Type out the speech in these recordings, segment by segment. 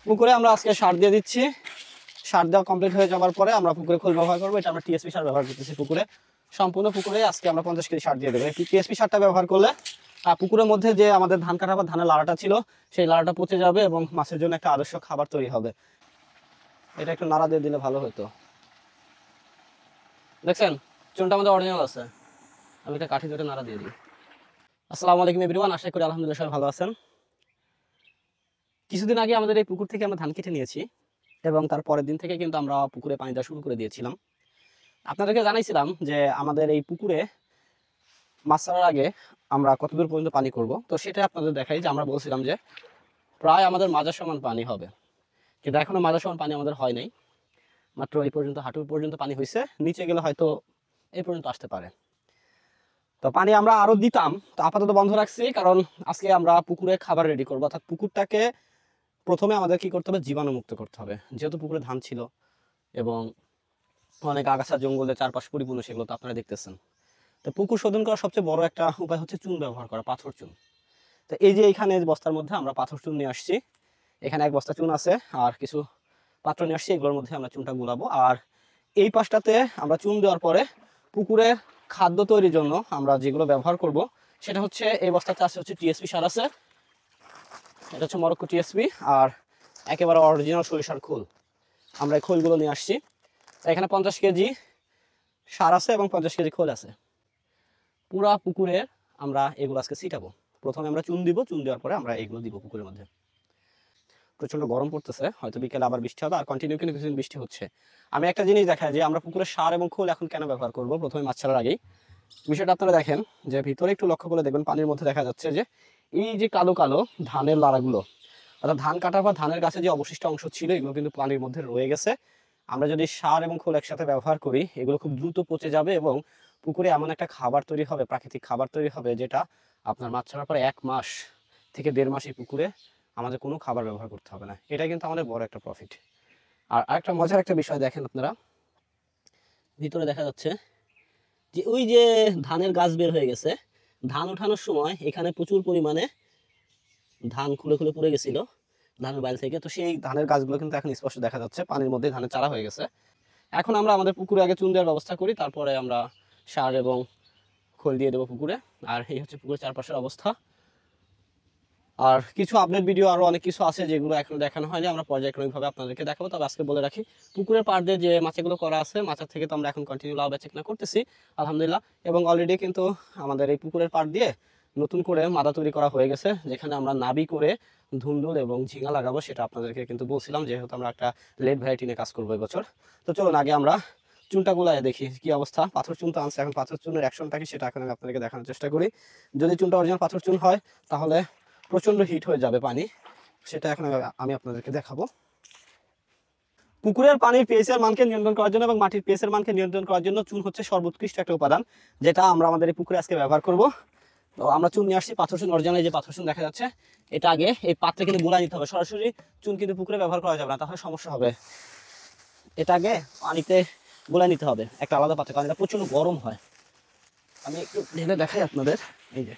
পুকুরে আমরা আজকে সার দিয়ে দিচ্ছি। সার দেওয়া কমপ্লিট হয়ে যাওয়ার পরে আমরা পুকুরে খোল ব্যবহার করবো। এটা আমরা টিএসপি সার ব্যবহার করতেছি পুকুরে। সম্পূর্ণ পুকুরে আজকে আমরা 50 কেজি সার দিয়ে দেবো। এই টিএসপি সারটা ব্যবহার করলে পুকুরের মধ্যে যে আমাদের ধান কাটা বা ধানের লাড়াটা ছিল সেই লাড়াটা পচে যাবে এবং মাছের জন্য একটা আদর্শ খাবার তৈরি হবে। এটা একটু নাড়া দিয়ে দিলে ভালো হতো। দেখছেন চুনটা আমাদের অরিজিনাল আছে। আমি একটা কাঠি ধরে নাড়া দিয়ে দিই। আসসালামু আলাইকুম এভরিওয়ান, আশা করি আলহামদুলিল্লাহ সবাই ভালো আছেন। কিছুদিন আগে আমাদের এই পুকুর থেকে আমরা ধান কেটে নিয়েছি এবং তার পরের দিন থেকে কিন্তু আমরা পুকুরে পানি দেওয়া শুরু করে দিয়েছিলাম। আপনাদেরকে জানাইছিলাম যে আমাদের এই পুকুরে মাছ ছাড়ার আগে আমরা কতদূর পর্যন্ত পানি করব। তো সেটা আপনাদের দেখাই যে আমরা বলছিলাম যে প্রায় আমাদের মাঝার সমান পানি হবে, কিন্তু এখনো মাঝার সমান পানি আমাদের হয় নাই। মাত্র এই পর্যন্ত হাঁটু পর্যন্ত পানি হয়েছে, নিচে গেলে হয়তো এই পর্যন্ত আসতে পারে। তো পানি আমরা আরো দিতাম, তো আপাতত বন্ধ রাখছি, কারণ আজকে আমরা পুকুরে খাবার রেডি করবো। অর্থাৎ পুকুরটাকে প্রথমে আমাদের কি করতে হবে, জীবাণুমুক্ত করতে হবে। যেহেতু পুকুরে ধান ছিল এবং অনেক আগাছা জঙ্গলের চারপাশ পরিপূর্ণ, সেগুলো তো আপনারা দেখতেছেন। তো পুকুর শোধন করার সবচেয়ে বড় একটা উপায় হচ্ছে চুন ব্যবহার করা, পাথর চুন। তো এই যে এখানে বস্তার মধ্যে আমরা পাথর চুন নিয়ে আসছি। এখানে এক বস্তা চুন আছে আর কিছু পাত্র নিয়ে আসছি, এগুলোর মধ্যে আমরা চুনটা গুলাবো। আর এই পাশটাতে আমরা চুন দেওয়ার পরে পুকুরের খাদ্য তৈরির জন্য আমরা যেগুলো ব্যবহার করব সেটা হচ্ছে এই বস্তাতে আছে হচ্ছে টিএসপি সার আছে। এটা হচ্ছে মরক্কো টিএসপি আর একেবারে অরিজিনাল সরিষার খোল। আমরা এই খোলগুলো নিয়ে আসছি। এখানে 50 কেজি সার আছে এবং 50 কেজি খোল আছে। পুরা পুকুরের আমরা এগুলো আজকে ছিটাবো। প্রথমে আমরা চুন দিব, চুন দেওয়ার পরে আমরা এগুলো দিব পুকুরের মধ্যে। প্রচন্ড গরম পড়তেছে, হয়তো বিকেলে আবার বৃষ্টি হবে, আর কন্টিনিউ কিন্তু কিছুদিন বৃষ্টি হচ্ছে। আমি একটা জিনিস দেখাই যে আমরা পুকুরের সার এবং খোল এখন কেন ব্যবহার করব। প্রথমে মাছ ছাড়ার আগেই বিষয়টা আপনারা দেখেন যে ভিতরে একটু লক্ষ্য করে দেখবেন, পানির মধ্যে দেখা যাচ্ছে যে এই যে কালো কালো ধানের লাড়াগুলো, অর্থাৎ ধান কাটার পর ধানের গাছে যে অবশিষ্ট অংশ ছিল এগুলো কিন্তু পানির মধ্যে রয়ে গেছে। আমরা যদি সার এবং খোল একসাথে ব্যবহার করি এগুলো খুব দ্রুত পচে যাবে এবং পুকুরে এমন একটা খাবার তৈরি হবে, প্রাকৃতিক খাবার তৈরি হবে, যেটা আপনার মাছ ছাড়ার পরে 1 মাস থেকে 1.5 মাস এই পুকুরে আমাদের কোনো খাবার ব্যবহার করতে হবে না। এটা কিন্তু আমাদের বড় একটা প্রফিট। আর আরেকটা মজার একটা বিষয় দেখেন আপনারা, ভিতরে দেখা যাচ্ছে যে ওই যে ধানের গাছ বের হয়ে গেছে। ধান ওঠানোর সময় এখানে প্রচুর পরিমাণে ধান খুলে খুলে পড়ে গেছিল ধানের বাইল থেকে। তো সেই ধানের গাছগুলো কিন্তু এখন স্পষ্ট দেখা যাচ্ছে, পানির মধ্যে ধানের চারা হয়ে গেছে। এখন আমরা আমাদের পুকুরে আগে চুন দেওয়ার ব্যবস্থা করি, তারপরে আমরা সার এবং খোল দিয়ে দেবো পুকুরে। আর এই হচ্ছে পুকুরের চারপাশের অবস্থা। আর কিছু আপডেট ভিডিও আরও অনেক কিছু আছে যেগুলো এখনো দেখানো হয়নি, আমরা পর্যায়ক্রমিকভাবে আপনাদেরকে দেখাবো। তবে আজকে বলে রাখি, পুকুরের পাড় দিয়ে যে মাছগুলো করা আছে, মাছের থেকে তো আমরা এখন কন্টিনিউ লাভ বেচেকেনা করতেছি আলহামদুলিল্লাহ। এবং অলরেডি কিন্তু আমাদের এই পুকুরের পাড় দিয়ে নতুন করে মাদা তৈরি করা হয়ে গেছে, যেখানে আমরা নাবি করে ধুন্দুল এবং ঝিঙা লাগাবো। সেটা আপনাদেরকে কিন্তু বলছিলাম, যেহেতু আমরা একটা লেট ভ্যারাইটি নিয়ে কাজ করবো এবছর। তো চলুন আগে আমরা চুনটা গুলায় দেখি কি অবস্থা। পাথর চুন তো আনছে, এখন পাথর চুনের অ্যাকশনটা কি সেটা এখন আমি আপনাদেরকে দেখানোর চেষ্টা করি। যদি চুনটা অরিজিনাল পাথর চুন হয় তাহলে প্রচন্ড হিট হয়ে যাবে পানি, সেটা এখন আমি আপনাদেরকে দেখাবো। পুকুরের পানির পিএইচের মানকে নিয়ন্ত্রণ করার জন্য এবং মাটির পিএইচের মানকে নিয়ন্ত্রণ করার জন্য চুন হচ্ছে সর্বোৎকৃষ্ট একটা উপাদান, যেটা আমরা আমাদের এই পুকুরে আজকে ব্যবহার করব। তো আমরা চুন নিয়ে আসছি, পাথর চুন অরিজিনাল যে পাথর চুন দেখা যাচ্ছে। এটা আগে এই পাত্রে কিন্তু গোলা নিতে হবে, সরাসরি চুন কিন্তু পুকুরে ব্যবহার করা যাবে না, তাহলে সমস্যা হবে। এটা আগে পানিতে গোলা নিতে হবে একটা আলাদা পাত্রে, কারণ এটা প্রচন্ড গরম হয়। আমি একটু ঢেলে দেখাই আপনাদের। এই যে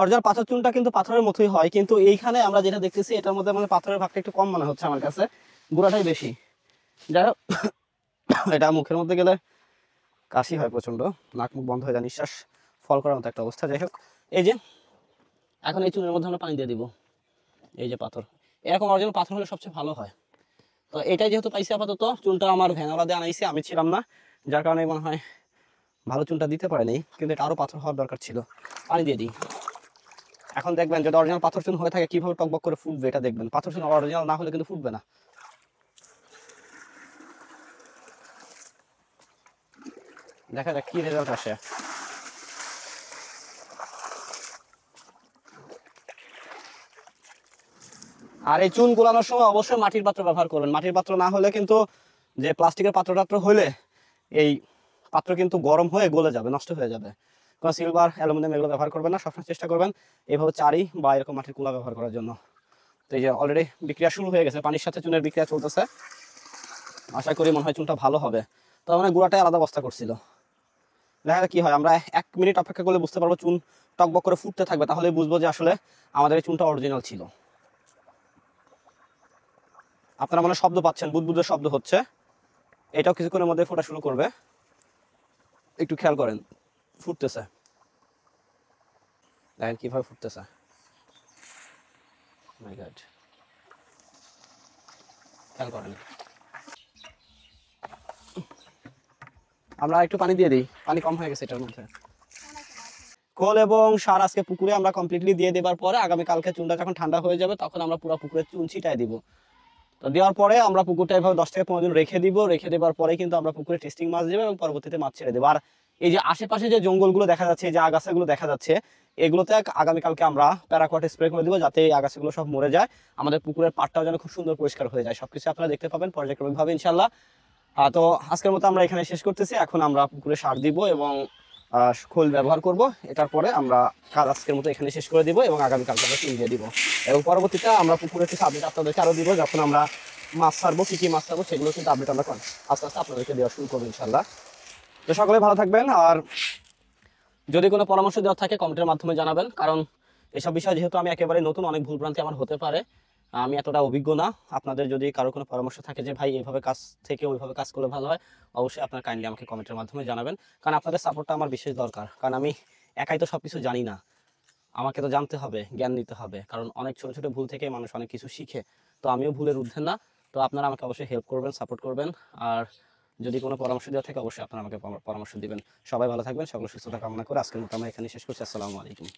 অরিজিনাল পাথর চুনটা কিন্তু পাথরের মতোই হয়, কিন্তু এইখানে আমরা যেটা দেখতেছি এটার মধ্যে আমাদের পাথরের ভাগটা একটু কম মনে হচ্ছে আমার কাছে, গুঁড়াটাই বেশি। যাই হোক, এটা মুখের মধ্যে গেলে কাশি হয় প্রচন্ড, নাক মুখ বন্ধ হয়ে যায়, নিঃশ্বাস ফল করার মতো একটা অবস্থা। যাই হোক, এই যে এখন এই চুনের মধ্যে আমরা পানি দিয়ে দিব। এই যে পাথর, এরকম অরিজিনাল পাথর হলে সবচেয়ে ভালো হয়। তো এটাই যেহেতু পাইছি আপাতত, চুনটা আমার ভ্যানওয়ালা দিয়ে আনাইছি, আমি ছিলাম না, যার কারণে মনে হয় ভালো চুনটা দিতে পারেনি, কিন্তু এটা আরও পাথর হওয়ার দরকার ছিল। পানি দিয়ে দিই। এখন দেখবেন যদি অরিজিনাল পাথর চুন হয়ে থাকে কিভাবে টকবক করে ফুটবে, এটা দেখবেন। পাথর চুন অরিজিনাল না হলে কিন্তু ফুটবে না। দেখা যাক কি রেজাল্ট আসে। আর এই চুন গুলানোর সময় অবশ্যই মাটির পাত্র ব্যবহার করবেন। মাটির পাত্র না হলে কিন্তু, যে প্লাস্টিকের পাত্র টাত্র হলে এই পাত্র কিন্তু গরম হয়ে গলে যাবে, নষ্ট হয়ে যাবে। কোনো সিলভার, অ্যালুমিনিয়াম এগুলো ব্যবহার করবেন না, সবসময় চেষ্টা করবেন এইভাবে চারি বা এরকম মাটির কুলা ব্যবহার করার জন্য। তো এই যে অলরেডি বিক্রিয়া শুরু হয়ে গেছে, পানির সাথে চুনের বিক্রিয়া চলতেছে। আশা করি মনে হয় চুনটা ভালো হবে। তার মানে গুঁড়াটাই আলাদা অবস্থা করছিল। দেখা যাক কি হয়, আমরা 1 মিনিট অপেক্ষা করলে বুঝতে পারবো চুন টকবক করে ফুটতে থাকবে, তাহলে বুঝবো যে আসলে আমাদের এই চুনটা অরিজিনাল ছিল। আপনারা মনে শব্দ পাচ্ছেন, বুদবুদের শব্দ হচ্ছে, এটাও কিছুক্ষণের মধ্যে ফোটা শুরু করবে। একটু খেয়াল করেন, ফুটতেছে, দেখেন কিভাবে ফুটতেছে। মাই গড, খেয়াল করেন। আমরা একটু পানি দিয়ে দিই, পানি কম হয়ে গেছে এটার মধ্যে। খোল এবং সার আজকে পুকুরে আমরা কমপ্লিটলি দিয়ে দেওয়ার পরে আগামীকালকে চুনটা যখন ঠান্ডা হয়ে যাবে তখন আমরা পুরো পুকুরে চুন ছিটাই দিব। তো দেওয়ার পরে আমরা পুকুরটা এভাবে 10 থেকে 15 দিন রেখে দিব। রেখে দেওয়ার পরে কিন্তু আমরা পুকুরে টেস্টিং মাছ দেবো এবং পরবর্তীতে মাছ ছেড়ে দেবো। আর এই যে আশেপাশে যে জঙ্গলগুলো দেখা যাচ্ছে, যে আগাছাগুলো দেখা যাচ্ছে, এগুলোতে আগামীকালকে আমরা প্যারাকোয়াট স্প্রে করে দিব, যাতে এই আগাছাগুলো সব মরে যায়, আমাদের পুকুরের পাড়টাও যেন খুব সুন্দর পরিষ্কার হয়ে যায়। সবকিছু আপনারা দেখতে পাবেন পর্যায়ক্রমিকভাবে ইনশাল্লাহ। তো আজকের মতো আমরা এখানে শেষ করতেছি। এখন আমরা পুকুরে সার দিব এবং খোল ব্যবহার করব। এটার পরে আমরা কাজ আজকের মতো এখানে শেষ করে দিব এবং আগামীকালকে আমরা চুন দিয়ে দিব। এবং পরবর্তীতে আমরা পুকুরে কিছু আপডেট আপনাদেরকে আরও দিব, যখন আমরা মাছ ছাড়বো, কী কী মাছ ছাড়বো সেগুলো কিন্তু আপডেট আমরা আস্তে আস্তে আপনাদেরকে দেওয়া শুরু করবো ইনশাল্লাহ। তো সকলে ভালো থাকবেন, আর যদি কোনো পরামর্শ দেওয়ার থাকে কমেন্টের মাধ্যমে জানাবেন, কারণ এসব বিষয় যেহেতু আমি একেবারে নতুন, অনেক ভুলভ্রান্তি আমার হতে পারে, আমি এতটা অভিজ্ঞ না। আপনাদের যদি কারো কোনো পরামর্শ থাকে যে ভাই এইভাবে কাজ থেকে ওইভাবে কাজ করলে ভালো হয়, অবশ্যই আপনারা কাইন্ডলি আমাকে কমেন্টের মাধ্যমে জানাবেন, কারণ আপনাদের সাপোর্টটা আমার বিশেষ দরকার। কারণ আমি একাই তো সব কিছু জানি না, আমাকে তো জানতে হবে, জ্ঞান নিতে হবে, কারণ অনেক ছোটো ছোটো ভুল থেকে মানুষ অনেক কিছু শিখে। তো আমিও ভুলের ঊর্ধ্বে না। তো আপনারা আমাকে অবশ্যই হেল্প করবেন, সাপোর্ট করবেন, আর যদি কোনো পরামর্শ দেওয়া থাকে অবশ্যই আপনারা আমাকে পরামর্শ দিবেন। সবাই ভালো থাকবেন, সকল সুস্থতা কামনা করে আজকের মতো আমরা এখানে শেষ করছি। আসসালামু আলাইকুম।